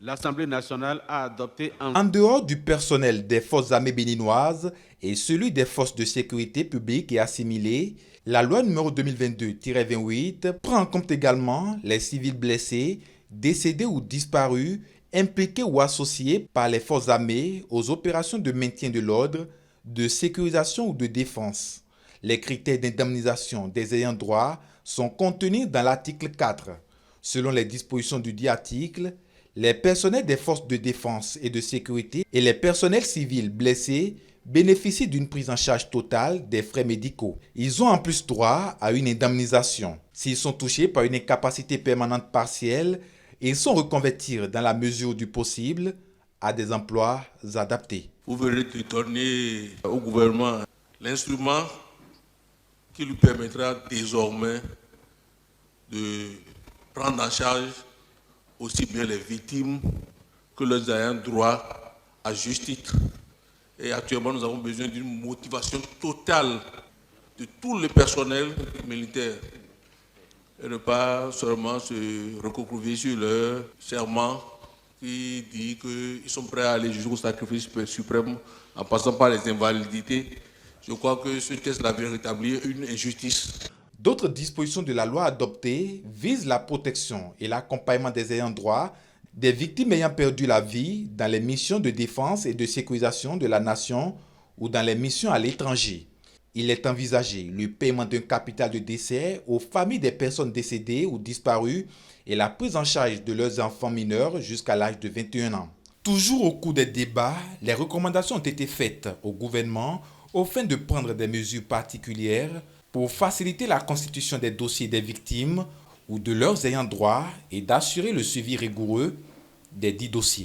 L'Assemblée nationale a adopté en En dehors du personnel des forces armées béninoises et celui des forces de sécurité publique et assimilées, la loi numéro 2022-28 prend en compte également les civils blessés, décédés ou disparus, impliqués ou associés par les forces armées aux opérations de maintien de l'ordre, de sécurisation ou de défense. Les critères d'indemnisation des ayants droit sont contenus dans l'article 4. Selon les dispositions du dit article, les personnels des forces de défense et de sécurité et les personnels civils blessés bénéficient d'une prise en charge totale des frais médicaux. Ils ont en plus droit à une indemnisation. S'ils sont touchés par une incapacité permanente partielle, ils sont reconvertis dans la mesure du possible à des emplois adaptés. Vous venez de donner au gouvernement l'instrument qui lui permettra désormais de prendre en charge aussi bien les victimes que leurs ayants droit à juste titre. Et actuellement, nous avons besoin d'une motivation totale de tout le personnel militaire et ne pas seulement se recroqueviller sur leur serment qui dit qu'ils sont prêts à aller jusqu'au sacrifice suprême en passant par les invalidités. Je crois que ce texte-là vient rétablir une injustice. D'autres dispositions de la loi adoptée visent la protection et l'accompagnement des ayants droit des victimes ayant perdu la vie dans les missions de défense et de sécurisation de la nation ou dans les missions à l'étranger. Il est envisagé le paiement d'un capital de décès aux familles des personnes décédées ou disparues et la prise en charge de leurs enfants mineurs jusqu'à l'âge de 21 ans. Toujours au cours des débats, les recommandations ont été faites au gouvernement au fin de prendre des mesures particulières pour faciliter la constitution des dossiers des victimes ou de leurs ayants droit et d'assurer le suivi rigoureux des dits dossiers.